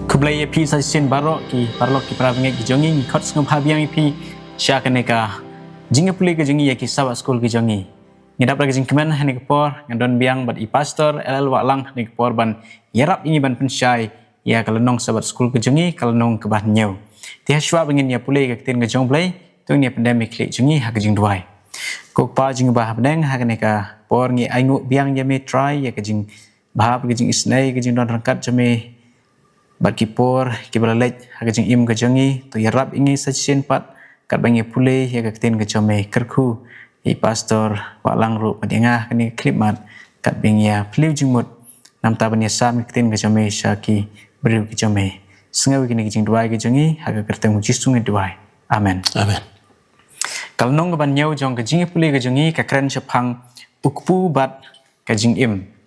Kublai pi sa sin barok ki pravenge ki jongi ni khot ngam habiang pi sha kaneka jinga puli ke jongi ki sawa school ki jongi ngidap lagi jing kemen hani por ngandon biang bad i pastor LL Waklang ni por ban yarap ini ban pensyai ya kalenong sabat school ke jongi kalenong ke ban nyau ti haswa bengin ya puli ke tin ke jong blai tu ni pandemic klik jongi ha ke jing duai kok pa jing bah beneng ha kaneka por ngi aingu biang ya me try ya ke jing bahap ke jing isnai ke jing don rangkat jame bat kipor kibalalej haga jing im gajangi to yarap ingi sachin pat kat bangi pule ya kaktin gajome kerku i pastor Waklang ru padinga kini klip mat kat bingya pliu jingmut nam tabanya sam kaktin gajome syaki beriu gajome sengawi kini gijing duai gajangi haga kertemu jisungi duai amen Amen. Kalau nong ban nyau jong gajing pule gajangi ka kren sepang ukpu bat gajing im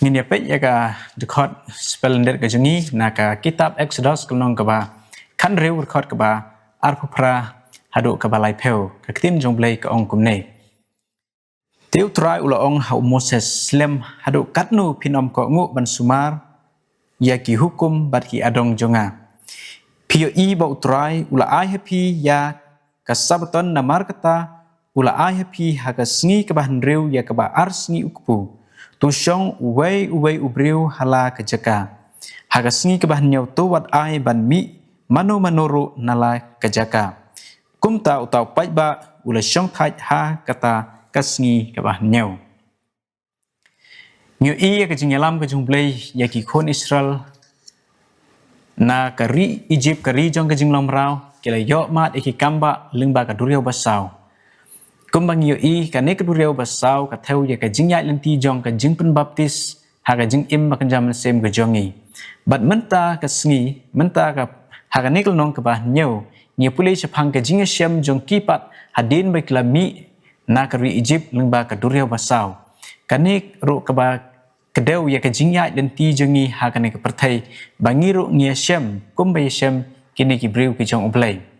Ngin yapet ya ka dekot spelender ka jungi na ka kitab Exodus kelong ka ba kan reu rekod ka ba arpupra hadu ka balai peu ka kitin jong blai ka ong kumne teu trai ula ong hau Moses slem hadu katnu pinom ko ngu ban sumar ya ki hukum bat ki adong jonga pio i ba utrai ula ai happy ya ka sabaton namar kata ula ai happy ha ka sngi ka ba reu ya ka ba ar sngi ukpu Tusyong uwei ubriu hala kejaka. Haga sengi kebahnyau tu wat ai ban mi manu manuru nala kejaka. Kumta utau paitba ula syong thait ha kata kasngi kebahnyau. Nyu iya kejingalam kejumblai yaki kon Israel na kari Egypt kari jong kejinglam rau kila yok mat iki kamba lingba kaduriau basau. Kumbang yo i kane keduriau basau ka theu ya ka jingyai lenti jong ka jingpen baptis ha ka jing im makan jam sem ka jongi bat menta ka sngi menta ka ha ka nikl nong ka ba nyau ngi pulei chapang ka jinga syam jong kipat hadin ba klami na ka ri Egypt lengba ka duriau basau kane ru ka ba kedeu ya ka jingyai lenti jongi ha ka ne ka perthai bangi ru ngi syam kumbai syam kini ki briu ki jong oblai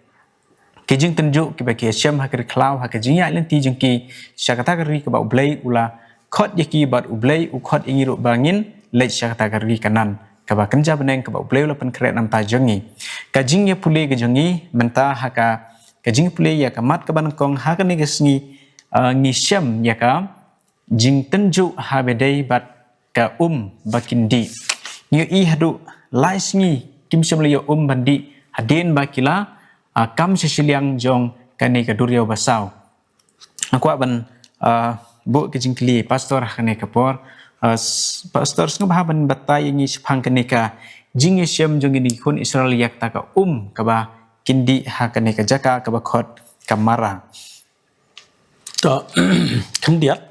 Kijing tunjuk ki bagi syam hakir klau hakir jinyak lenti jengki syakata kari ke bau blai ula khot yaki bat ublai u khot ingi ru bangin lej syakata kari kanan ka ba kenja beneng ke bau blai ula pen kret nam ta jengi kajing ya pule ke jengi menta haka kajing pule ya kamat ke bankong haka ni kesngi ngi syam ya ka jing tunjuk ha bedai bat ka bakindi ngi i hadu lai sngi kim syam le bandi hadin bakila kam sesiliang jong kane ka duriau basau aku ban bu ke jingkli pastor kane ka por pastor sng bahaban batai ngi sepang kane ka jingi syam jong ni kun Israel yak ta ka ka ba kindi ha kane ka jaka ka ba khot kamara to kendiat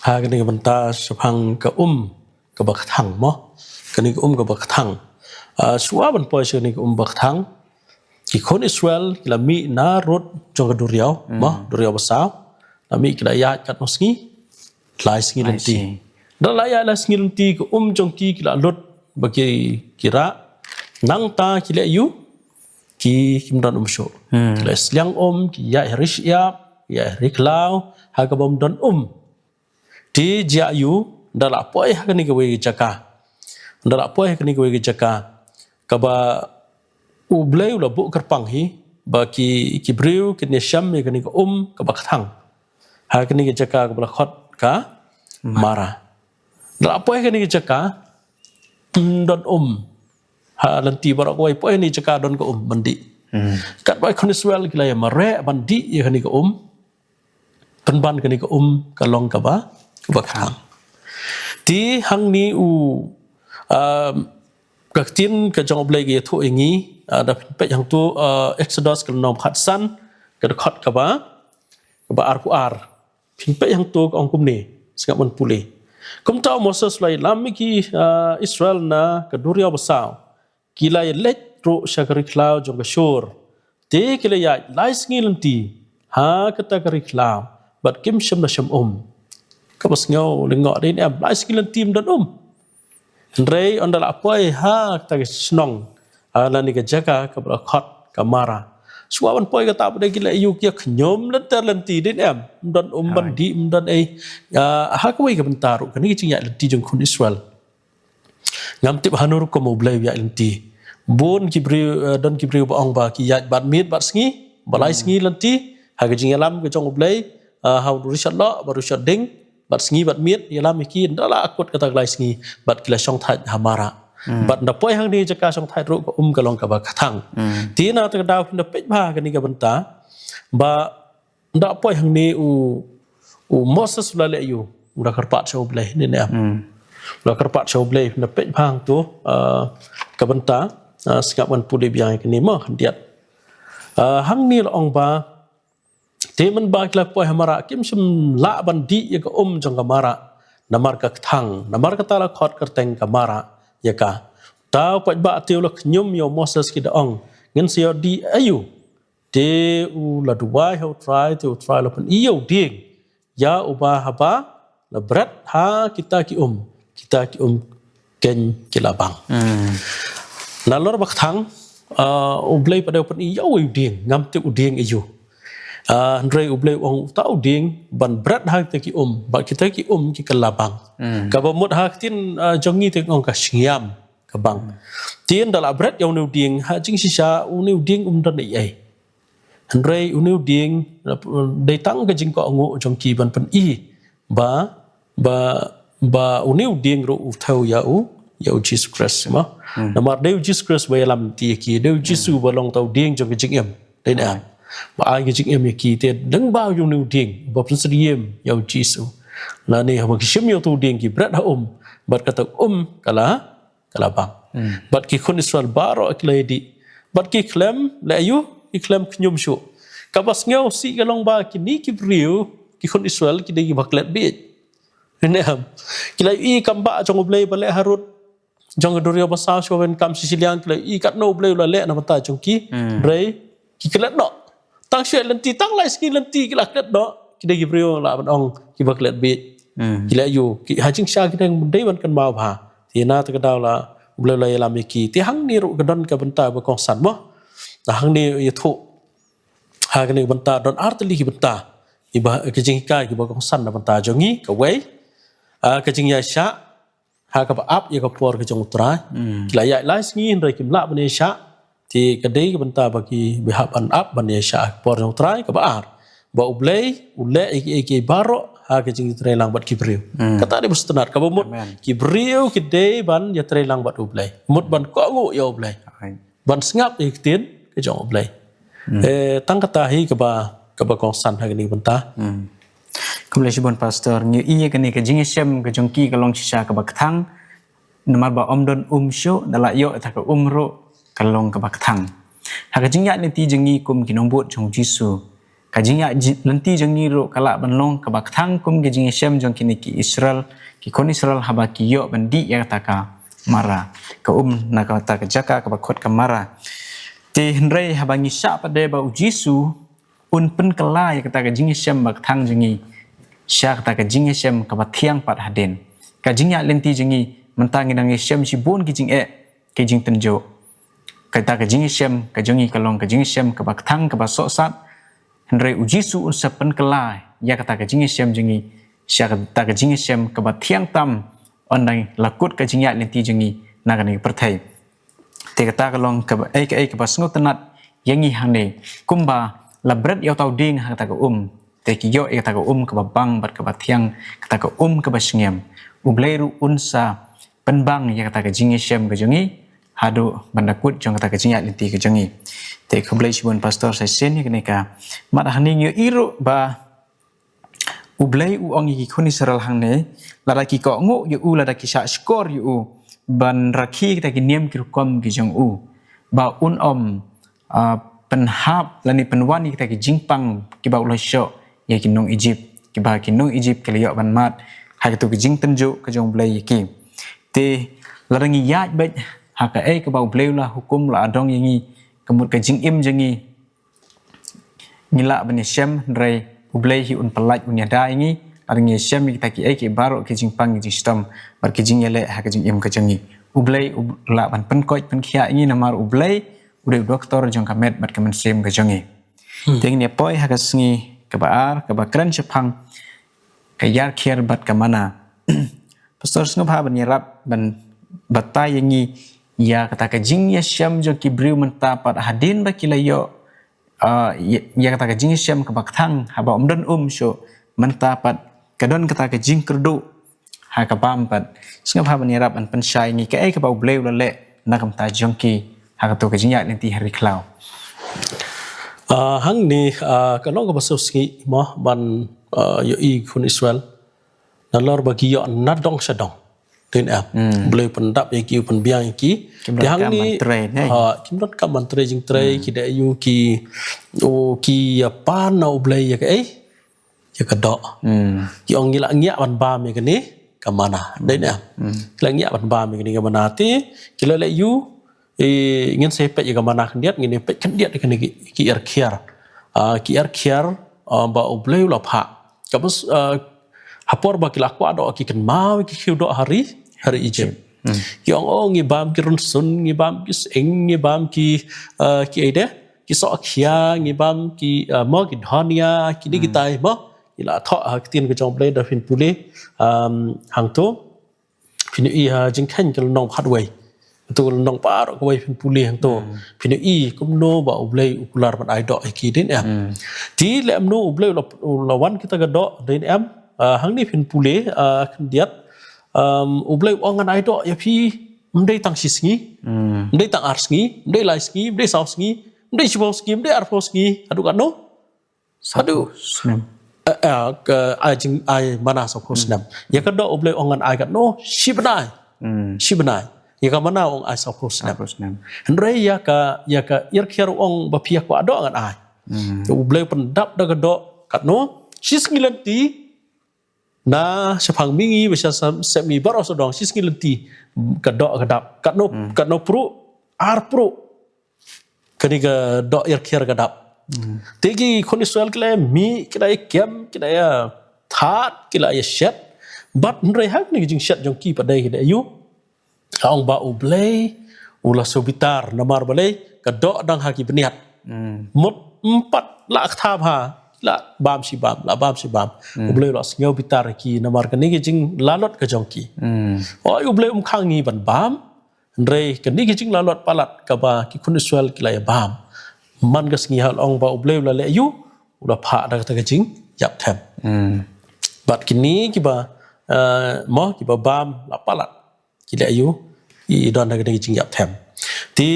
ha kane ka banta sepang ka ka ba khang mo kane ka ka ba khang suwa ban po kane ka ba khang ki kon Israel kila mi na rot jong duriau ma duriau basau nami kila ya kat nosngi lai sngi lenti da la ya la sngi lenti ko jong ki kila lot bagi kira nang ta kila yu ki kimdan sho kila sliang ki ya rish ya riklau ha ka bom don ti ja yu da la poi ha ni ka we jaka da la poi ha ni ka we jaka ka ba ublai ula bu kerpang hi baki kibriu kini syam ya kini ka bakthang ha kini ke jaka ka khot ka mara la apa kini ke jaka don ha lanti barak wai po ni jaka don ka bandi kat bai koniswel kila ya mare bandi ya kini ka penban kini ka long ka bakthang ti hang ni kaktin ka jong oblai ge thu ingi ada pet yang tu Exodus ke nom khatsan ke dekat ke ba ar pet yang tu ong kumni singap mon pulih kum tau Moses lai lam ki Israel na ke duriau basau kila ya let ro syakari klau jong ke syur te kila ya lai sngi lenti ha kata kari klau bat kim syam na syam ka bas ngau lengok din am lai sngi lenti dan Rei ondal apoy ha ta snong ala ni ka jaka ka khot ka mara suawan poi ka ta pada gila yu kia khnyom lenter lenti din em don bandi don ha ka wei ka bentar ka ni jinga lenti jong kun Israel ngam tip hanur ko mo blay ya lenti bon kibriu don kibriu ba ong ba ki ya bat mit bat sngi balai sngi lenti ha ke jing yalam ke jong blay hau rishat lo ba rishat ding bat sngi bat mit yalam ki ndala akut kata glai sngi bat kila song thai hamara bat na poi hang ni jaka song thai ru ko kalong ka ba thang ti na ta daw na pej ba ka ni ka banta ba nda poi hang ni u Moses la le yu udah kerpat show blay ni ne udah kerpat show blay na pej bang tu ka banta sikap wan pudi biang ni ma khandiat hang ni la ong ba te man ba kla poi hamara kim sim la bandi ya ka jong kamara namar ka thang namar ka tala khot kerteng kamara ya ka tao poj ba tiu la nyum yo Moses ki da ong ngin sio di ayu te u la duwai ho try la pen iyo ding ya ubah haba la berat ha kita ki ken kilabang na lor bak thang ublay pada pen iyo ding ngam te uding iyo Andre ublay ong tau ding ban berat ha kita ki ba kita ki ki kelabang ka bamut ha tin jongi te ong ka syiam ka bang tin dala berat yo nu ding ha jing sisa unu ding dan ai Andre unu ding dai tang ka jing ko ngo jong ki ban pen ba unu ding ro u thau ya Jesus Christ ma namar deu Jesus Christ ba lam ti ki deu Jesus ba long tau ding jong jing em dai na ba ai ki jing em ki te dang bao jong nu ding ba pun sriem ya Jesus la ni ha ki shim yo tu ding ki brat ha bat kata kala bang bat ki khun Israel baro akledi bat ki klem la yu iklam knyum shu kabas ngau si galong ba kini ki briu ki khun Israel ki dei baklet bi nem kila i kamba jong blay bale harut jong dorio basa showen kam sisilian kila i kat no blay la le na mata jong ki rei ki klet do tang shwe lenti tang lai ski lenti kila klet do ki dei briu la ban ong ki baklet bi kila yu ki hajing sha ki deng dei ban kan mau ba ti na ta daw la blay la lam ki ti hang ni ru gadon ka benta ba kong san mo hang ni ya thu ha ka ni banta don artli ki banta iba ke jing kai ki ba kong san na banta jongi ka wei ka jing ya sha ha ka ba ap ya ka por ka jong utra la ya lai sngi rei kim la bane sha ti ka dei ki banta ba ki bi ha ban ap bane sha por jong utra ka ba ar ba ublei ule ki baro ha ka jing tre lang bat ki briu kata ni bustanat ka ba mut ki briu ki dei ban ya tre lang bat ublei mut ban ko ngu ya ublei ban sngap ik tin cái chỗ này tăng kata hi ke ba kong san ha ni banta kumle shibon pastor nyu iye kani ke jing shem ke jongki ke long shisha ke bakthang namar ba omdon sho dala yo ta ke ro ke long ke bakthang ha ke jing ya ni ti jingi kum ki nombot jong jisu ka jing ya nanti jingi ro kala ban long ke bakthang kum ke jing shem jong kini ki Israel ki kon Israel haba ki yo bandi ya ta ka mara ke na ka ta ke jaka ke bakot ke mara ti henrei habangi sya pada ba jisu un pen kala ya kata ka jing shem bak thang jingi sya kata ka jing shem ka bathiang pat haden ka jing ya lenti jingi mentangi nang shem si bon ki jing ke jing tenjo kata ka jing shem ka jongi kalong ka jing shem ka bak thang ka ba so sat henrei jisu un sa pen kala ya kata ka jing shem jingi sya kata ka jing shem ka bathiang tam onai lakut ka jing ya lenti jingi nagani perthai te kata kalong ke ke pas ngotenat yangi hane kumba labret yo tau ding kata ka te ki yo kata ka ke babang bat ke bathiang kata ka ke basngem ubleiru unsa penbang ya kata ka jingi shem ke jongi hadu bandakut jong kata ka jingat linti ke jongi te khublei sibon pastor sa sen ni kene ka mat hane yo iru ba ublei u ongi ki khuni seral hangne ladaki ko ngo yo u ladaki sha skor yo ban rakhi kita ki niam ki kom ki jong u ba penhap lani penwani kita ki jingpang ki ba ulo syo ya ki nong Egypt ki ba ki nong Egypt ki yo ban mat ha ki tu ki jing tenjo ka jong blai ki te larangi ya bet ha ka ka ba blai la hukum la adong yangi kemut ka jing im jangi ngila ban shem rei blai hi un pelaj unya da yangi arngi shem kita ki baro ki jingpang ki sistem bar ki jing yele ha ki jing im ka jangi ublei la ban pen koi pen khia ini namar ublei ude doktor jong kamet bat kamen sem ka jangi ting ne poi ha ka sngi ka baar ka ba kran chapang ka yar kher bat ka mana pastor sngo pha ban yarap ban batai yang ni ya kata ke jing ya syam jo ki briu mentapat hadin ba kilayo ya kata ke jing syam ke baktang haba umdan so mentapat kadon kata ke jing kerdu ha ka pampat singa ha banirap an pensai ni ke ba bleu le na kam ta jongki ha ka to ke jing ya nanti hari klau hang ni kanong ka basoski mo ban yo i kun Israel na lor bagi yo na dong sedong tin boleh pendap yang ki penbiang yang ki yang ni kimdot ka mantre jing tre ki da yu ki o ki apa na boleh ya ya ka do ki ong ngila ngia ban ba me ka ni ka mana dai na kila ngia ban ba me ka ni ka mana ti kila le yu ingin sepet ya ka mana kan diat ngin pet kan diat ka ni ki er kiar ba boleh la pha ka bus hapor ba kila ko ado ki kan mau ki khiu do hari Egypt. Yang ngibam ki runsun ngibam ki seng ngibam ki ide ki so khia ngibam ki mo ki dhania ki ni kitai mo ila tho tin ko jong play da fin pule hang to fin i ha jing khan kal nong phat wei to nong pa ro ko wei fin pule hang to fin i kum no ba ublei ukular ban ai do ki din ti le am no ublei la wan kita ga do din hang ni fin pule kan diat ublei ongan ai do ya phi mdei tang sisngi mdei tang arsngi mdei laisngi mdei sausngi mdei chbosngi mdei arfosngi adu kan no adu snem ai jing ai mana sa posnam ya ka do ublei ongan ai kan no shibnai ya ka mana ong ai sa posnam ndrei ya ka ir khiar ong ba phia ko ado ngan ai ublei pendap da ka do kat no sisngi lanti na sepang mingi bisa semi baros dong sisngi lenti kadok kadap pro kani ga do ir khiar kadap tegi kon Israel kle mi kila kem kila ya that kila ya shet bat nrei hak ni jing shet jong ki padai kida yu kaong ba ublei ula sobitar namar balai kadok dang haki beniat mot 4 lak thap ha la bam si bam ublei lo sngeu bitar ki namar kan ni jing lalot ka jong ki oi ublei khang ni ban bam rei kan ni jing lalot palat ka ba ki kun Israel kila ya bam man ga sngi hal ong ba ublei la le yu ula pha da ka jing yap them bat kini ki ba mo ki ba bam la palat ki le yu I don da ka jing yap them ti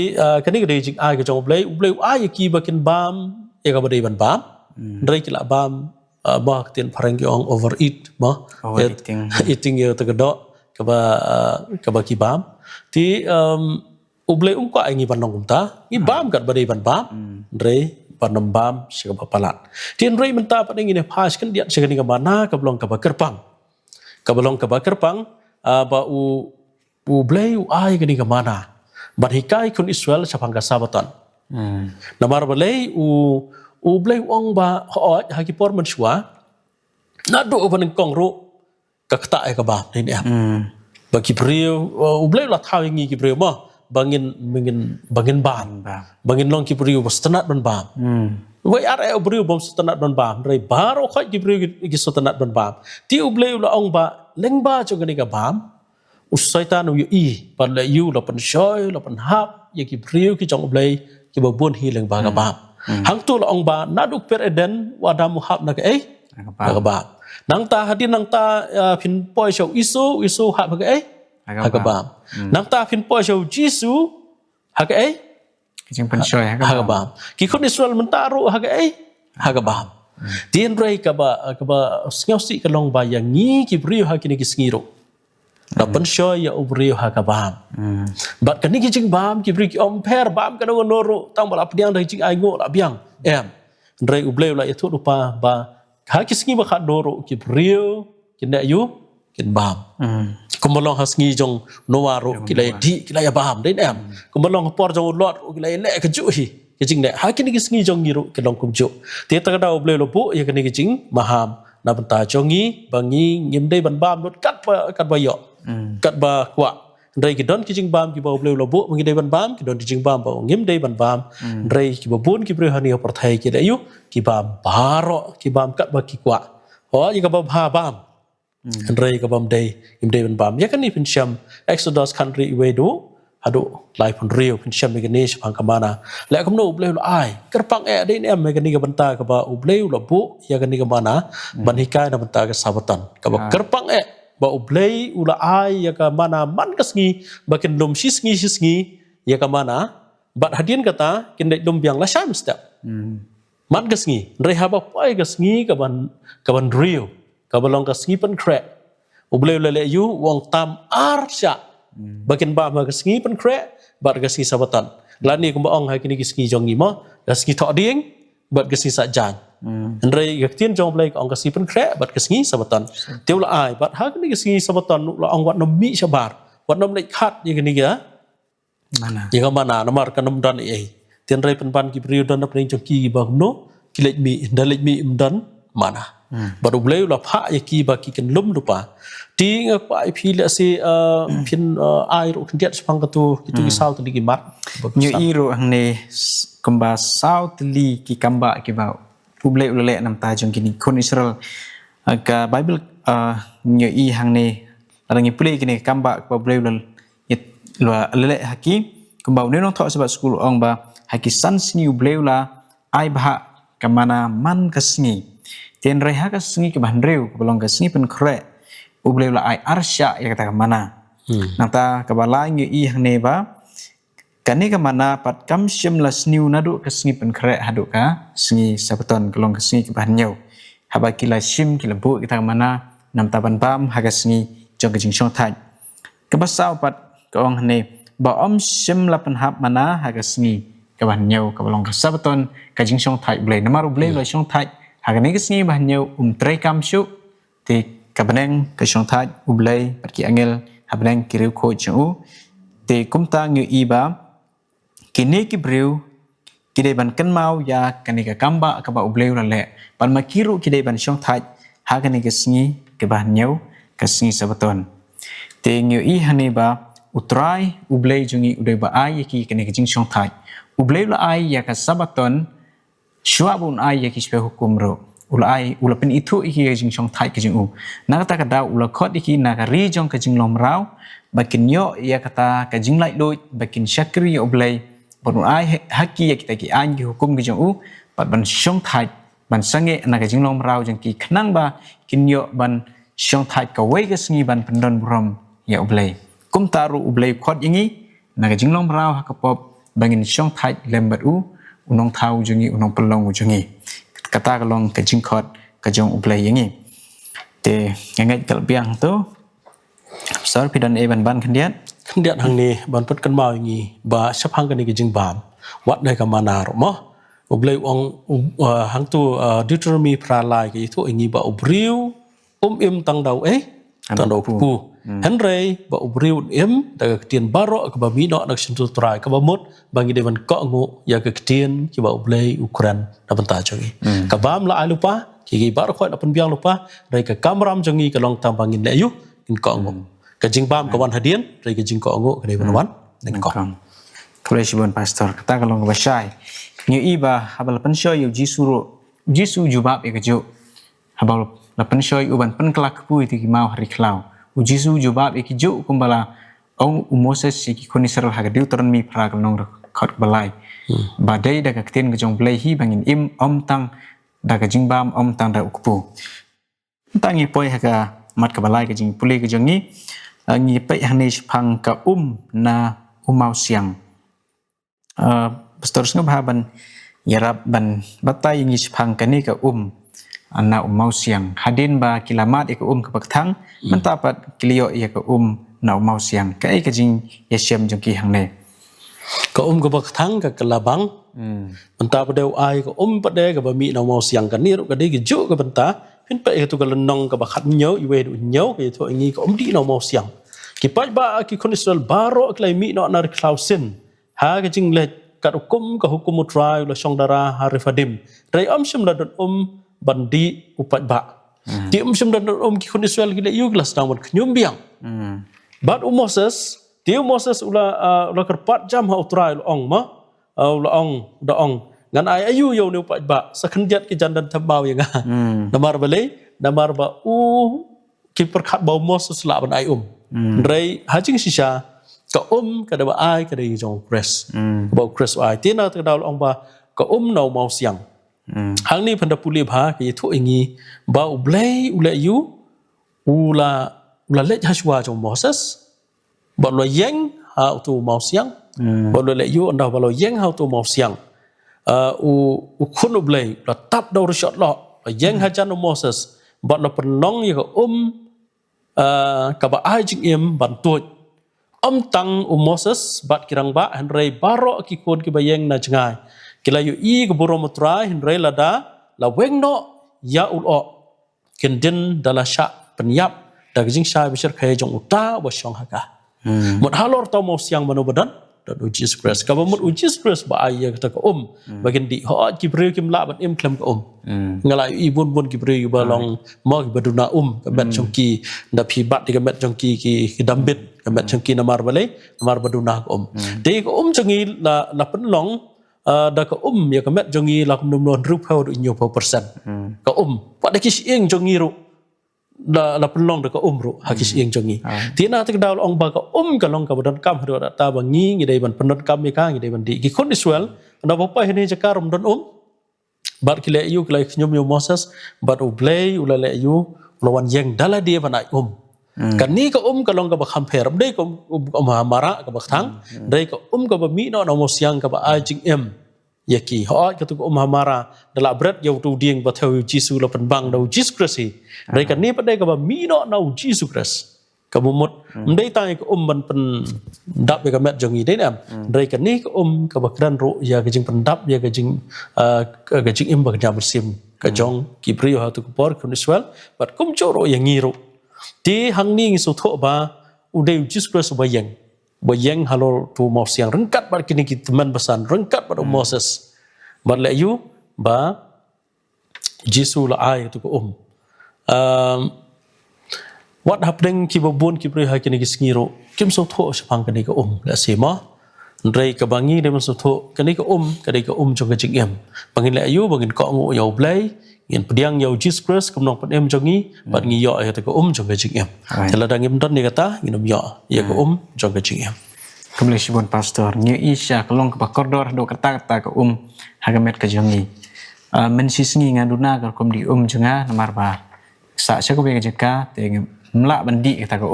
kan ni ga jing ai ka jong ublei ai ki ba kin bam ya ka ba dei ban bam Ndrai kila bam bah tin parang ki ong overeat eating ya tagado kaba ki bam ti ublei ko ai ngi banong umta ngi bam kat badai ban bam ndrai panom bam siga palat ti ndrai menta padang ini pas kan dia siga ni ka mana ka belong ka kerpang ba ublei ai ka ni ka mana ban hikai kun Israel sapang ka sabatan namar balai ublei ong ba hoot haki por man shwa na do ban kong ro ka kta ai ka ba ni ba ki brio ublei la thaw ngi ki brio ma bangin bangin long ki brio bastanat ban ba wai ar ai brio bom stanat ban ba rei baro khoi ki brio ki stanat ban ba ti ublei la ong ba leng ba cho ngani ka bam usaitan yu I pan la yu la pan shoy la pan hap ye ki brio ki chong ublei ki ba bon hi leng ba ka bam hang tu la ong ba naduk per eden wada muhab na ka ka ba nang ta hadin nang ta phin poi show isu ha ka ka ba nang ta phin poi show jisu ha ka jing pen shoy ha ka ba ki kun Israel mentaru ha ka ba tin rei ka ba sngow si ka long ba yang ngi ki brio ha ki ni ki ngiro na pen shoy ya ubrio ha ka ba bat kan ni ki jing bam ki brio ki omper bam ka no noru tang bala pdiang dai jing ai ngo la biang rei ublei la itu lupa ba ha ki sngi ba kha doro ki brio ki na yu kin bam kumolong has ngi jong nowaro ki la di ki la ya bam den kumolong por jong lot ki la le ka ju hi ki jing ne ha ki ni ki sngi jong ngiro ki long kum ju te ta da ublei lo bu ya ki ni ki jing maham na banta jongi bangi ngim dei ban bam lot kat ba yo kat ba kwa rei ki don ki jing bam ki ba ublei lo bu ngi dei ban bam ki don ki jing bam ba ngim dei ban bam rei ki ba bun ki bre hani por thai ki da yu ki bam baro ki bam kat ba ki kwa ho yi ka ba bha bam Henry ka bam day im day ban bam ya kan ni pincham Exodus country iwe do ado lai pun rio pincham me gani sepang kamana le kam no ubleu ai kerpang de ni am me gani ka banta ka ba ubleu la bu ya gani ka mana ban hikai na banta ka sabatan ka ba kerpang ba ublei ula ai ya ka mana man kasngi ba ken lom sisngi ya ka mana bat hadian kata ken dai dom biang la sham step man kasngi rehaba pai kasngi ka ban rio ka balong kasngi pen krek ubleu le yu wong tam arsya bakin ba ma kasngi pen krek bat kasngi sabatan lani ko ba ong ha kini kasngi jongi mo kasngi thok ding bat kasngi sa jan Andrei gaktian jong blai ong kasngi pen krek bat kasngi sabatan teu la ai bat ha kini kasngi sabatan la ong wat nomi sabar wat nom lek khat ye kini ga mana ye ka mana namar kanom dan ei tian rei pen pan ki priu dan pring jongki ba no ki lek mi dan mana baru beliau lah pak yaki bagi kan lum lupa ting apa pilih si pin air ukiat sepang ketu itu kisau tadi kimat như iro hang ne kamba sao tli ki kamba ki ba public ulele nam ta jong kini kon Israel ka Bible như i hang ne rangi puli kini kamba ka public ulele haki kamba ne no tho sebab school ong ba haki san sni ulele la ai ba kamana man kasni Tian reha ka sungi ke bandreu ke belong ke sungi pen kre ubleu la ai arsya ya kata mana nata ke balai ngi i hang ne ba kani ke mana pat kam syem la sniu nadu ke sungi pen kre hadu ka sungi sabeton kelong ke sungi ke bahnyau haba kila syim kila bu kita mana nam taban bam ha ke sungi jong ke jing shong thai ke basau pat ke ong ne ba om syem la pen hab mana ha ke sungi ke bahnyau ke belong ke sabeton ke jing shong thai blei namaru blei la shong thai Hagan ni bahannya tray kamshu te kabeneng ke shongthaj ublay perki angel habeneng kiriu ko chu te kumta ngi iba kini ki breu kide ban kan mau ya kani ka kamba ka ba ublay la le pan makiru kide ban shongthaj hagan ni sngi ke bahannya ka sngi sabaton te ngi i hani ba utrai ublay jungi udai ba ai ki kani ka jing shongthaj ublay la ai ya ka sabaton Syuabun ai yaki sepe hukum ro ulai ulapen itu iki jing chong thai ke jing u nakata ka dau ula khot iki na ka ri jong ka jing lom rau bakin yo ya kata ka jing lai doi bakin syakri yo blai bon ai haki ya kita ki an ki hukum ke jing u pat ban chong thai ban sange na ka jing lom rau jang ki khnang ba kin yo ban chong thai ka wei ka sngi ban pendon brom ya blai kum taru blai khot yingi na ka jing lom rau ha ka pop bangin chong thai lembat u unong thau jungi unong pelong jungi kata kalong ke jingkot ke jong ublai yangi te ngai kal biang tu sar pidan e ban khendiat hang ni ban put kan mau ngi ba sap hang kan ni ke jing bam wat dai ka mana ro mo ublai ong hang tu Deuteronomy pralai ke itu ngi ba ubriu im tang dau tang dau pu Henry ba ubriu im da ka tien baro ka ba mi no nak sin tu trai ka ba mut bangi devan ko ngo ya ka tien ki ba ublai Ukraine da banta jogi ka bam la alupa ki bar ko da pen biang lupa dai ka kamram jongi ka long tam bangin le yu in ko ngo ka jing bam ka wan hadien dai ka jing ko ngo ka dai wan nen ko kole sibon pastor kata kalong ba shai nyu iba habal pen shoy yu jisu jubab e ka jo habal la pen shoy uban pen klak pu ti ki mau hari klau Ujisu jubab iki jo kumbala ong Moses iki koni seral haga diutoran mi pra kalong khot balai badai daga ktien gejong blai hi bangin im om tang daga jingbam om tang da ukpu tangi poi haga mat ka balai ka jing puli ka jongi ngi pe hani phang ka na umau siang pastor ngab haban yarab ban batai ngi phang ka ni ka na mau siang hadin ba kilamat ika ka bakthang mentapat kilio ia ka na mau siang ka ka jing yasiam jongki hang ne ka ka bakthang ka kelabang mentap deu ai ka pade ka ba mi na mau siang ka ni ro ka de ki ju ka benta pin pe tu ka lenong ka bakhat nyo iwe du nyo ka tu ngi ka di na mau siang ki pa ba ki konisral baro klai mi no na klausin ha ka jing le ka hukum utrai la shong dara harifadim rai shim la bandi upat ba ti syam dan ki kon Israel gile yu glas namun knyum biang bat Moses ula kerpat jam ha utrai ong ma ula ong da ong ngan ai ayu yo ne upat ba sakhenjat ki jandan tabau yang namar balai namar ba perkat bau Moses la ban ai Rai hajing sisa ka kada ba ai kada jong press. Bau press ai tina ta dal ong ba ka nau mau siang. Hang ni phanda puli bha ki thu ingi ba ule yu ula le hashwa jong Moses. Ba lo yeng ha tu mau siang. Ba lo le yu anda ba lo yeng ha tu mau siang. U khun ule la tap do shot lo yeng ha jan Moses. Ba lo penong ya ka ka ba ai jing im ban tuoj tang Moses bat kirang ba Henry baro ki kon ki bayeng na jangai kila yu I ke boro mutrai Henry lada la weng no ya ul o kendin dala sha penyap da jing sha bisir khay jong uta wa shong haka mut halor to mo siang manu badan dan uji express ka ba mut uji express ba ai ka ka bagen di ho ki bre kim la ban im klem ka ngala I bun ki bre yu ba long mo ki baduna ka bet jong ki da phi bat ki bet jong ki dambit ka bet jong ki namar baduna ka de ka jong I la pen long da ka ya ka met jong I la kum non ru phau du nyo persen ka pa da ki ing jong I ru la pelong de ka ru hakis ing jong I tina tak daul ong ba ka ka long ka badan kam hru ta ba ngi dei ban penot kam mi ka ngi dei ban di ki kon Israel na ba pa hene jakar don bat ki le yu klai nyom yo Moses bat ublei ula le yu lawan yeng dala dia ban ai kan ni ka ka long ka ba kham pher dei ka mara ka ba thang dei ka ka ba mi no mo siang ka ba ai jing em yaki ho ka tu mara dala bread yo tu ding ba theu Jesus la pen bang do Jesus Christ dei kan ni pa dei ka ba mi no Jesus Christ ka mumut dei tai ka ban pen dap ka met jong I dei nam dei kan ni ka ka ba kran ro ya ka jing pen dap ya ka jing im ba ka bersim ka jong ki brio ha tu ko por kun Israel bat kum choro yang ngi ro ti hang ni so tho ba udei Jesus Christ ba yang halo tu mau siang rengkat pada kini kita teman besan rengkat pada Moses bar yu ba Jesu la ai tu ko what happening ki babun ki pri ha kini kisngiro kim so tho sapang kini ko la sema rei ka bangi de so tho kini ko kini ko jong ka jing em bangin la yu bangin ko ngo yo blai ngin pediang yo Jesus Christ kom nong pen em jongi bat ngi yo ta ko jong ka jing em tela dang im don ni kata nginom yo ya ko jong ka jing em Kemudian sibun pastor New Isha kelong ke bakordor do kata-kata ke hagamet ke jongi mensisngi ngaduna ke kom di jonga namar ba sa sa ko be jeka te mla bandi kata ke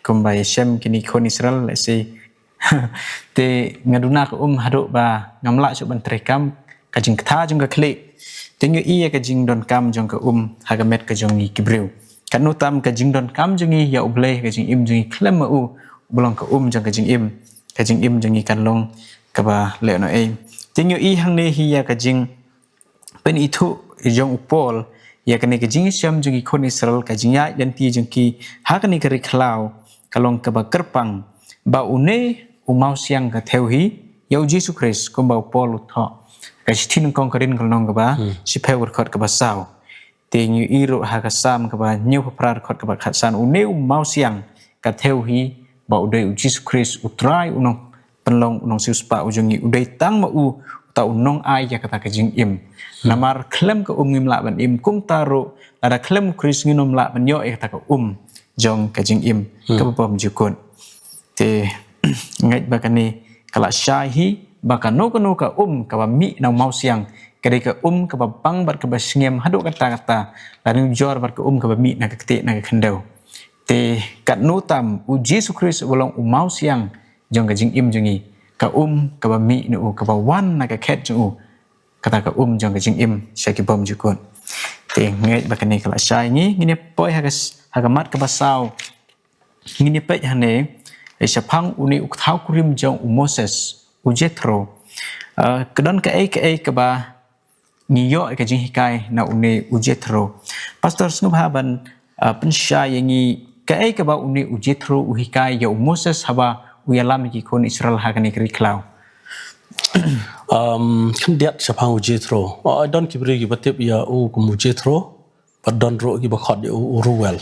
kom bay shem kini kon Israel let's say te ngaduna ke hado ba ngamla so ban trekam ka jing kata jong ka klik tengu I ka jing don kam jong ka hagamet ke jongi kibreu kanutam ka jing don kam jongi ya ubleh ka jing im jongi klem belong ka jong ka jing im jongi kan long ka ba le no tengu I hang ne hi ya ka jing pen itu jong upol ya ka ne ka jing syam jongi kon Israel ka jing ya dan ti jong ki ha ka ne ka riklau kalong ka ba kerpang ba une mau siang ka theu hi ya Jesus Christ ko ba upol tho ka stin kong karin kalong ka ba si pheu khot ka ba sao tengu I ro ha ka sam ka ba nyu prar khot ka ba khasan une mau siang ka theu hi ba udai Jesus Christ utrai unong penlong unong sius pa ujongi udai tang ma ta unong ai ya kata kajing im namar klem ka ngim la ban im kum taro ada klem Christ nginom la ban yo ta ka jong kajing im ka bom jukun te ngai ba kani kala shahi ba ka no ka ka ba mi na mau siang kadai ka ka ba bang bar ka ba sngem hadu kata lalu jor bar ka ka ba mi na ka kete na ka khendau te kat nutam Jesus Christ bolong mau siang jong ka jing im jongi ka ka ba mi nu ka ba wan na ka khet jong kata ka jong ka jing im syaki bom jukun te ngai ba kani kala shai ni ngine poi hagamat ka ba sao ngine pe hane sapang uni thau kurim jong Moses Jethro kedon ka ka ba ngiyo ka jing hikai na uni Jethro pastor sngub haban pensya yangi ka ba uni Jethro hikai ya Moses haba uyalam ki kon Israel hagani kriklau kan diat sapang Jethro don kibri ki batip ya kum Jethro padon ro ki bakhot ya ruwel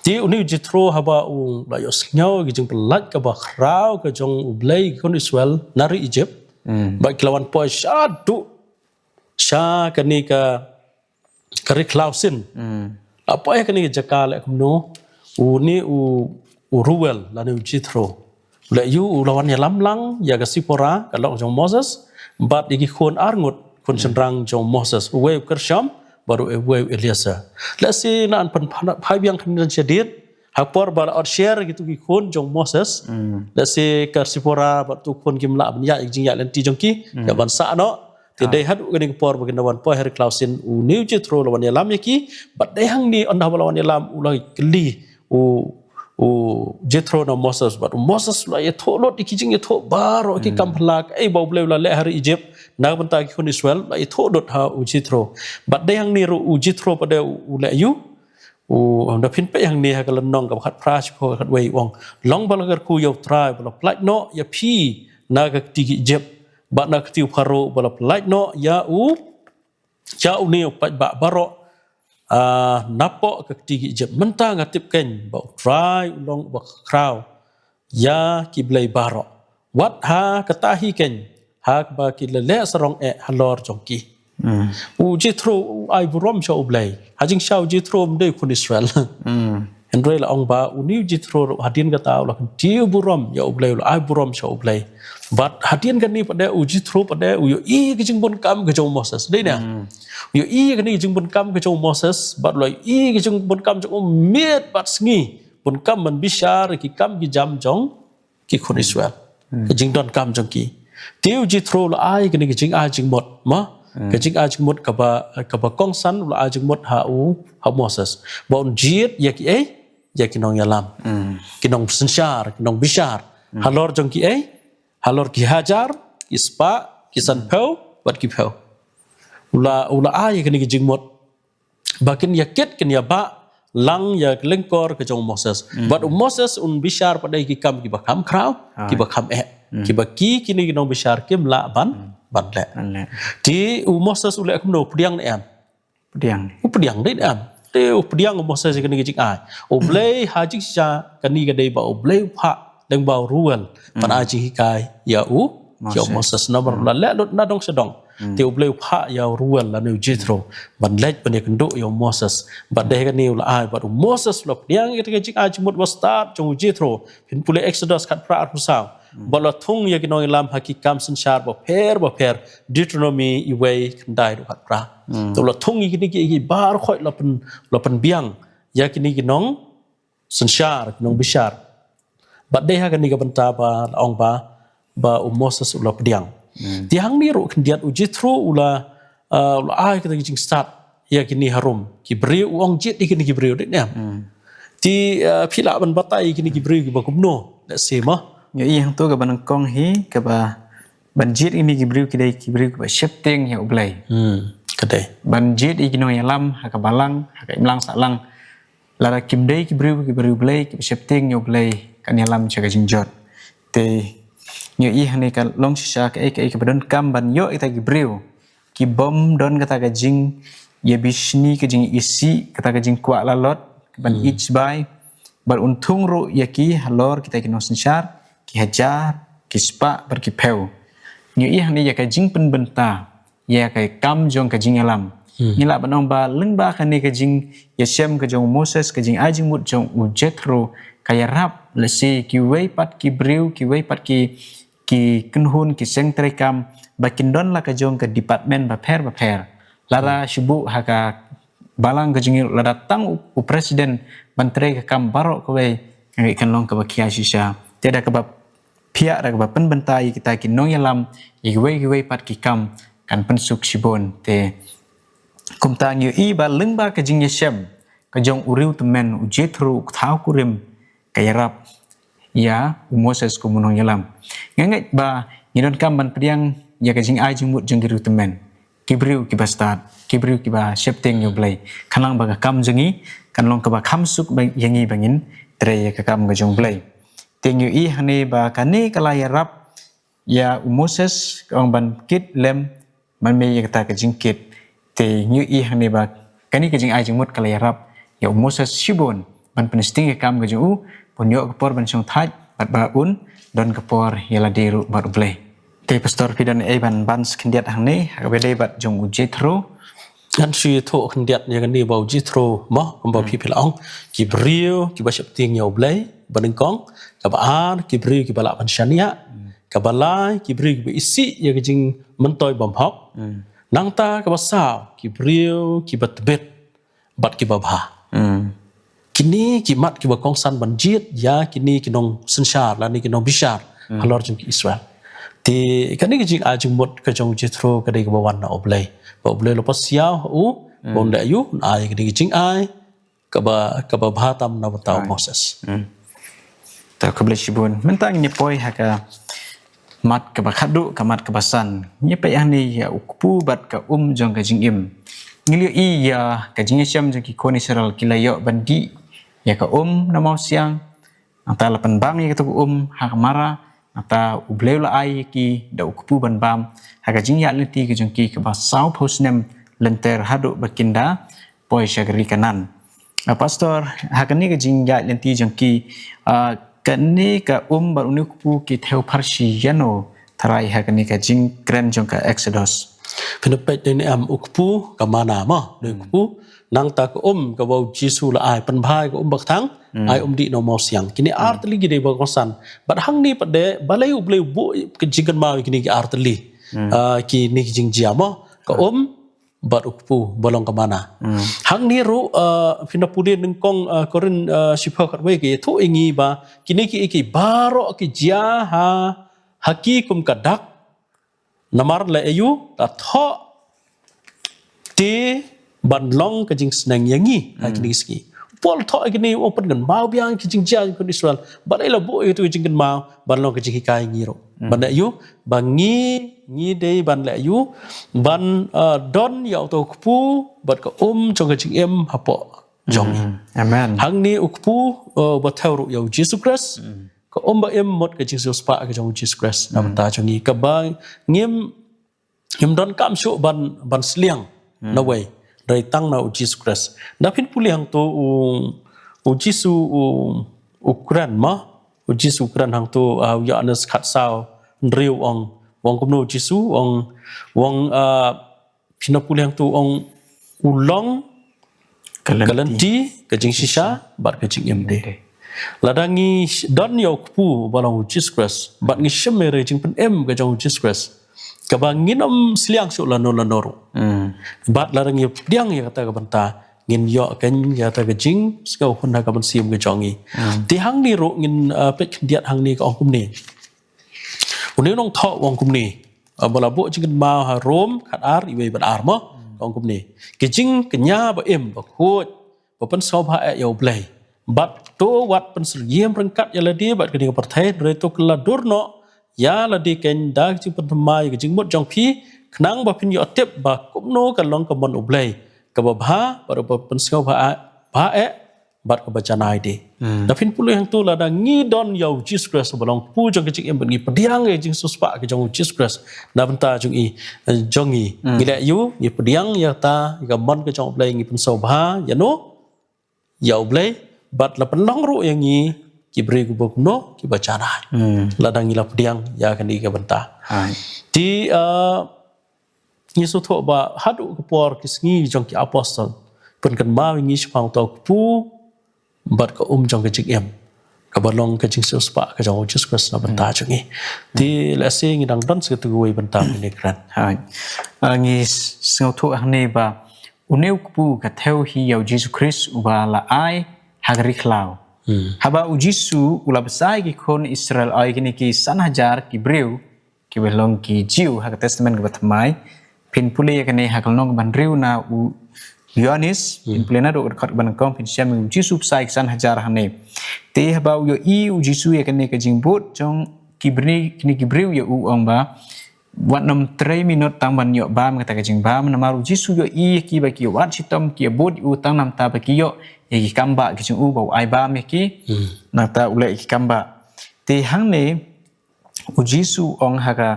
ti uni Jethro haba la yo sngau ki jing pelat ka ba khrau ka jong ublei kon Israel nari Egypt ba kilawan po sha kani ka kriklau sin apa yang kini jakal kumno ni ruel la ni Jethro le yu lawan ya lamlang ya ga Sipora kalau jong Moses bat igi khon arngut khon senrang jong Moses we kersham baru we Eliezer la si nan pan phai biang khan jadit hakpor bar out share gitu ki khon jong Moses la si kar Sipora bat tu khon kimla bnya jing ya len ti jong ki ya ban sa no ti dei hat gani por bagin wan po her klausin new Jethro lawan ya lam yaki bat dei hang ni on lawan ya lam ulai kli Jethro na Moses but Moses la ye tho lot ikijing ye tho baro ki kamplak ei bau ble la le hari Egypt na banta ki kon Israel la ye tho dot ha Jethro but de hang ni ru Jethro pa de le yu da phin pe hang ni ha kala nong ka khat prash ko khat wei wong long bal gar ku yo try bal plak no ya phi na ka ti Egypt but na ti pharo bal plak no ya cha ni pa ba baro napo ketika Egypt mentang ngatip ken bau try ulong bak kraw ya kiblai baro wat ha katahi ken ha ba kilale sarong halor jongki Jethro ai burom sha ublai hajing shau Jethro mdei kun Israel Henry la ong ba uni Jethro hadin kata la tiu burom ya ublai ai burom sha ublai but hadin kan ni pada Jethro pada yo i kijing bon kam ke jong Moses dei na yo i kan ni kijing bon kam ke jong Moses but lo i kijing bon kam jong miet bat sngi bon kam man bishar ki kam ki jam jong ki khon Israel kijing don kam jong ki tiu Jethro la ai kan ni kijing ai jing mot ma kijing ai jing mot ka ba kong san la ai jing mot ha Moses bon jiet ya ki nong yalam ki nong sensyar ki nong bishar halor jong ki halor ki hajar ispa kisan peu bat ki peu ula ai kan ki jingmot bakin yaket ken ya ba lang ya lengkor ke jong Moses bat Moses un bishar pada ki kam ki bakam kraw ki bakam ki baki kini nong bishar kim la ban le ti Moses ule kum no pdiang ne pdiang dei am te pdiang Moses kan ki jing ai oblei haji sha kan ni ga dei ba oblei pha deng bau ruel pan aji hikai ya Moses nomor la le na dong sedong te ubleu pha ya ruel la new Jethro ban lej ban yakndo ya Moses ban de kan ni la ai ba Moses lop yang ke jing aji mut was start jong Jethro pin pule Exodus kat pra rusau bala thung ya kinoi lam hakikam sanshar ba pher Deuteronomy iwei kandai do kat pra to la thung ki ki bar khoi la pen biang ya kini kinong sanshar kinong bishar bat dei ha kan ni ka banta ba ong ba Moses ula pediang ti hang ni ro kendiat Jethro ula ai ka jing start ya kini harum ki brio ong jet kini ki brio de nem ti phila ban batai kini ki brio ki ba kumno da se ma yo i hang to ka ban kong hi ka ba ban jet ini ki brio ki brio ba shifting ya ublai ka dei ban jet i kino ya lam ha ka balang ha ka imlang sa lang lara kim dei ki brio blai ki shifting ya ublai kan yalam jaga jinjot te nyu i hane ka long sha ka ka badon kam ban yo ita gibreu ki bom don kata ka jing ye bishni ka jing isi kata ka jing kwa lalot ban ich bai bar untung ro yaki halor kita ki nosensyar ki hajar ki spa bar ki peu nyu i hane ya ka jing pen benta ya ka kam jong ka jing yalam nila banong ba leng ba kan ni ka jing yesem ka jong Moses ka jing ajing mut jong Jethro kaya rap lesi ki wei pat ki breu ki wei pat ki kenhun ki seng terekam bakin don la ka jong ke department ba pher lara shubu haka balang ka jing la datang u presiden menteri ka kam barok ka wei ngai kan long ka ba kia shisha tiada ka ba pia ra ka ba pen bentai kita ki nong yalam ki wei pat ki kam kan pensuk shibon te kumtang yu i ba leng ba ka jing yesem ka jong uriu temen u Jethro thau kurim kaya rap ya Moses ko munong yalam ngangai ba ngidon kam ban pediang ya ka jing ai jing mut jing giru temen kibriu ki bastad kibriu ki ba shifting yo blai kanang ba ka kam jingi kanlong ka ba khamsuk ba yangi bangin tre ya ka kam ga jong blai tenyu i hane ba kane kala ya rap ya Moses ong ban kit lem man me ya ka jing kit te nyu i hane ba kani ka jing ai jing mut kala ya rap ya Moses shibon ban penisting ka kam ga jong punyo kapor ban song thaj bat baun don kapor yala deru bat blai te pastor pidan ban bans kendiat hang ne ha be bat jong Jethro Kan suy thọ khăn điệt như cái này bảo chỉ thô mỏ còn bảo phi phi long kì brio kì bảo chụp tiền nhiều play bảo đừng con cả bà ar kì brio kì bà lạ bàn shania cả bà lai kì brio kì bà isi như cái chừng mình tôi bầm học nang ta cả bà sao kì brio kì bà tbet bát kì bà bà kini kì mat kì bà con san bàn giết ya kini kì nong sensar là ni kì nong bishar halor chung kì Israel thì cái này cái chừng ai chung một cái trong chỉ thô cái đây cái bảo na oblay boleh lepas siau bom dak yu ai ke jing ai ka ba bhatam na batau Moses ta ka boleh sibun mentang ni poi ha ka mat ka ba khadu ka mat ka basan ni pe yang ni ya ukpu bat ka jong ka jing im ngili i ya ka jing syam jong ki kon Israel kilayo bandi ya ka na mau siang ata lapan bang ya ka ha ka mara ata ubleu la ai ki da ukpu ban bam haga jing ya lenti ke jong ki ke ba sau posnem lenter hadu bakinda poi syagri kanan pastor haga ni ke jing ya lenti jong ki kan ni ka bar uni ukpu ki theo parsi yano tarai haga ni ka jing kren jong ka Exodus penepet ni am ukpu ka mana ma ukpu nang ta ka ka bau Jisu la ai pan bhai ka bak thang ai di no mau siang kini artli gide ba kosan bat hang ni pade balai ublei bu ke jingan mau kini ki artli ki ni jing jiamo ka bat ukpu bolong ke mana hang ni ru pinapudin ning kong korin sipa kat we ki thu ingi ba kini ki baro ki jia ha haki kum kadak namar le ayu ta tho ti ban long ke jing snang yangi kini ski pol tho kini ong pen gan mau biang ki jing jia kon Israel ban ai la bu itu jing gan mau ban long ke jing kai ngi ro ban le ayu bangi ngi dei ban le ayu ban don yau to kpu bat ka trong ke jing em hapo jong amen hang ni ukpu ba thau ru yau Jesus Christ ka ba em mot ke jing spa ke jong Jesus Christ nam ta jong ni ka ba ngim don kam su ban sliang na way dari tang na Jesus Christ dapin puliang to Jisu Ukraine ma Jisu Ukraine hang to ya anes khat sao riu wong kumno Jisu wong pinapuliang to ulong galanti ke jing sisa bat ke jing emde ladangi don yo kpu balong Jesus Christ bat ngi shemere jing pen em ke jong Jesus Christ kabangin seliang su lano bat larang yo diang ya kata kabanta ngin yo kan ya ta gajing skau hun ha kaban sim ke jongi ti hang ni ro ngin pet diat hang ni ka ong kum ni uni nong tho wong kum ni bala bo jing ma ha rom khat ar i we bat ar mo ong kum ni ke jing ke nya ba em ba khot ba pen so ba yo play bat to wat pen sriem rengkat ya la dia bat ke ni ka perthai re to kala durno ya la di ken da jing pentamai ke jing mot jong phi khnang ba phin yo tep ba kumno ka long ka mon ublei ka ba bha ba pen skau ba e bat ka ba janai de da phin pulu hang tu la da ngi don yo Jesus Christ ba long pu jong ke jing em ngi pediang e jing suspa ke jong Jesus Christ da benta jong i jong i ngi la yu ngi pediang ya ta ka mon ke jong ublei ngi pen so ba ya no ya ublei bat la pen long ru yang ngi kibri kubuk no kibacana ladang ilap diang ya kan di kabenta di Yesus tho ba hadu kupor kisngi jong ki apostol pun kan ma ngi spang to pu bat ka jong ke jing em ka balong ke jing spa ka jong Jesus Christ na benta jongi di la se ngi dang don se tu we benta ni kran ngi sngau tho hne ba uneu ku ka theo hi yau Jesus Christ ba la ai hagri klau haba ujisu ula besai ki kon Israel ai kini ki sanhajar ki breu ki belong ki jiu ha testament ke batmai pin pule kene ha kalong ban riu na u Yohanes pin pule na do khat ban kom pin syam ujisu besai sanhajar hane te haba yo i ujisu ya kene ke jingbut jong ki bri kini ki breu ya u ong ba wat nom 3 minut tang ban yo bam kata ke jing bam na maru jisu yo i ki ba ki wat sitom ki bot u tang nam ta ba ki yo ki kamba ki chung u bau ai ba me ki na ta ule ki kamba ti hang ne u Jisu ong haga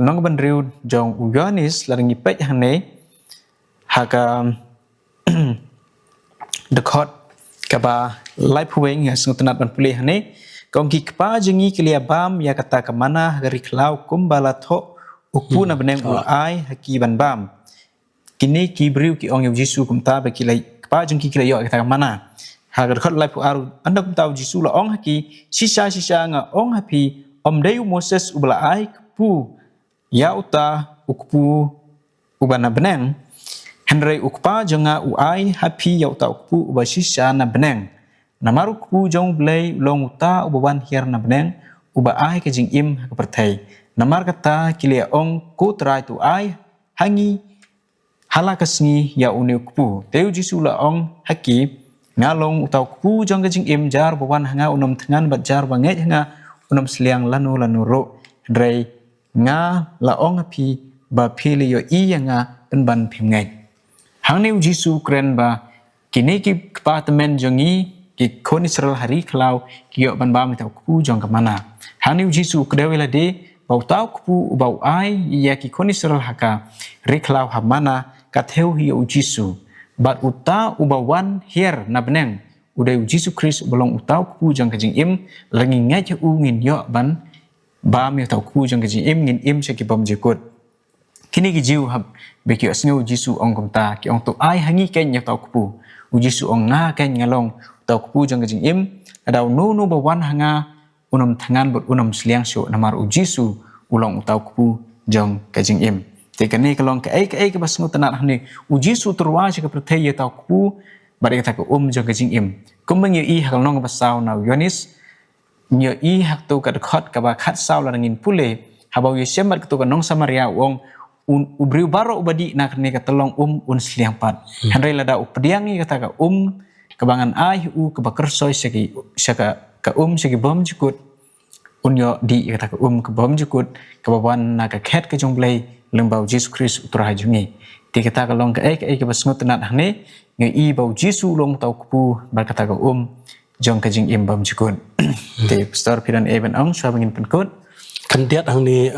nong ban riu jong u Yohanes laring pet hang ne haga the court ka ba lai phueng ya sung tanat ban pule hang ne kong ki kpa jingi klia bam ya kata ka mana gari klau kumbala tho ukpu na beneng u ai haki ban bam kini ki beriu ki ong Yesu kum ta ba ki lai pa jong ki lai yo ka mana ha ga khot lai pu aru anda kum ta Yesu la ong haki sisa nga ong hapi om deu Moses ubla ai pu ya uta ukpu ubana beneng Henry ukpa jonga uai happy ya uta ukpu uba sisa na beneng namaru ukpu jong blai long uta ubawan hier na beneng uba ai ke jing im ka pertai namar kata kilia ong ko trai tu ai hangi halakasngi ya uni ukpu teu Jisu la ong haki ngalong uta ukpu jong ke jing im jar ubawan hanga unom tengan bat jar banget hanga unom seliang lanu ro Henry nga la ong api ba pili yo i nga penban pimngai hang ni Jisu kren ba kini ki departemen jongi ki kon Israel hari klau ki yo ban ba mi tau ku jong ka mana hang ni Jisu kdewela de bau tau ku bau ai ya ki kon Israel haka ri klau ha mana ka theu hi Jisu bat uta ubawan hier na beneng udai Jisu Kris bolong utau ku jong ka jing im langi ngai u ngin yo ban ba mi tau ku jong ki im ngin im se ki bom jikut kini ki jiu hab be ki asngu Jisu ong kom ta ki ong tu ai hangi ken ya tau ku Jisu ong nga ken ngalong tau ku jong ki im adau no ba wan hanga unam tangan bot unam sliang syo namar Jisu ulong tau ku jong ki im te kani kalong ka ai ka basngu tanat hani Jisu turwa se ka prthai ya tau ku bare ka ka jong ki im kum ngi i halong basau na Yonis nhờ y hạt tu cả khát cả ba khát sao là ngin pule habau yesem mat tu ka nong Samaria wong ubriu baro ubadi nak ne ka tolong un sliang pat hanrei lada updiang ni kata ka kebangan ai u ka bakersoi segi saka ka segi bom jukut unyo di kata ka ka bom jukut ka bawan na ka khet ka jonglei lembau Jesus Christ utrah jungi ti kata ka long ka ai ka basngut nat hne ngi i bau Jesus long tau ku bar kata ka jong ka jing im bom jukut te pastor piran even ong swa bangin penkut kandiat hang ni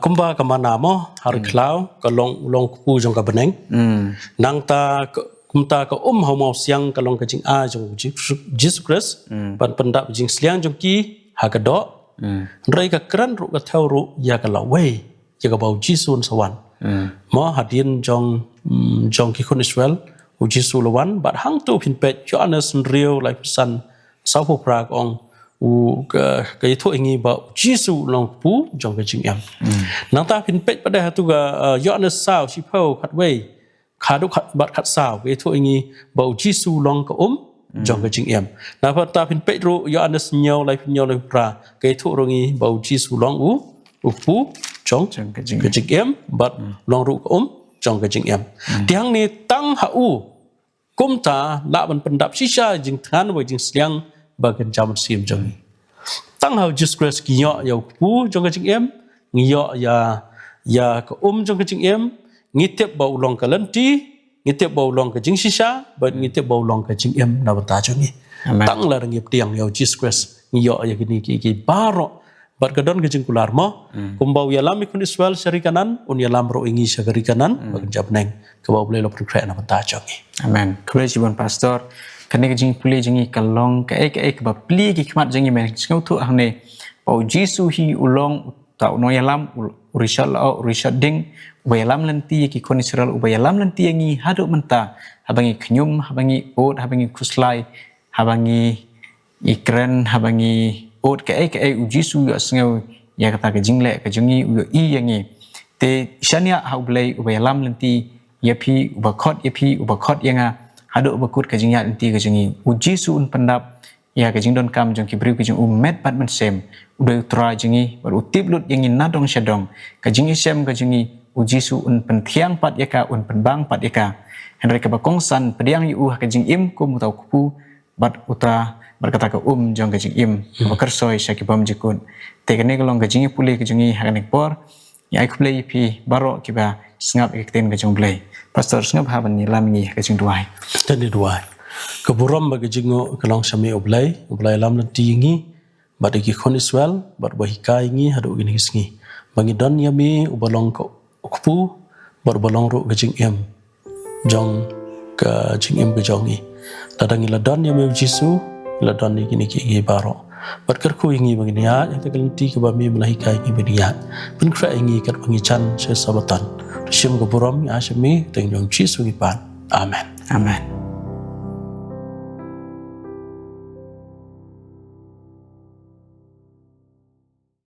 kumba kamana mo har klau ka long ku jong ka beneng nang ta kumta ka hau siang ka long ka jing a jong Jesus Christ pan pendap jing sliang jong ki ha ka do rei ka kran ru ka thau ru ya ka la wei ya ka bau Jesus sawan mo hadin jong ki kun Israel Jisu lawan bat hang tu pin pet Johannes real like san sau phu pra ong ka thu ingi ba Jisu long pu jong ka jing em nang ta pin pet pada tu ga Johannes sao chi phau khat wei kha du khat bat khat sao ka thu ingi ba Jisu long ka jong ka jing em na pa ta pin pet ru Johannes nyau lai pra ka thu rongi ba Jisu long u pu jong ka jing em bat long ru ka jong ka jing em tiang ni tang ha kum ta la ban pendap sisa jing than wa jing sliang bagan jam sim jong tang hau Jesus Christ ki yo yo pu jong ka jing em ngi yo ya ka jong ka jing em ngi tep bau long ka lan ti ngi tep bau long ka jing sisa ba ngi tep bau long ka jing em na ta jong ni tang la ngip tiang yo Jesus Christ ngi yo ya ki baro bat kadon ka jing kular mo kumbau ya lam ikun Israel syari kanan un ya lam ro ingi syari kanan bagan jam neng ka bau boleh lo prikre na ta jong ni amen kule jibon pastor kani ka jing puli jingi kalong ka ek ba pli ki khmat jingi men skau thu hne pau Jisu hi ulong ta no yalam urishal ding ubayalam lanti ki kon Israel ubayalam lanti ngi hadu menta habangi khnyum habangi od habangi kuslai habangi ikren habangi od ka ek Jisu ya sngau ya kata ka jingle ka jingi u i yangi te shania haublai ubayalam lanti yapi ubakot yanga hado ubakut ka jingya lanti ka jingi Jisu un pendap ya ka jingdon kam jong ki briu ka jing met pat man sem udai tra jingi bar utip lut yangi nadong syadong ka jingi sem ka jingi Jisu un penthiang pat yaka un penbang pat yaka henry ka bakongsan pediang yu ka jing im ku mutau kupu bat utra berkata ka jong ka jing im bakersoi syaki bam jikun te ka ne ka long ka jingi puli ka jingi hakanek por ya ik play pi baro kiba sngap ikten ka jong play pastor sngap haban ni lam ni ka jing duai tani duai ka buram ba ka jingo ka long sami oblai lam lan ti ngi ba de ki kon Israel ba ba hikai ngi hadu gini ngi bangi don yami ubalong ka ukpu ba balong ro ka jing em jong ka jing em ka jong ni tadangi la don yami Jisu la don ni gini ki baro Bat kerku ingi bagi niat yang tergelinti ke bami melahika ingi bagi niat. Ben kra ingi kat bagi chan se sabatan. Syum ke buram asyami tengjong chi sungipan. Amen. Amen.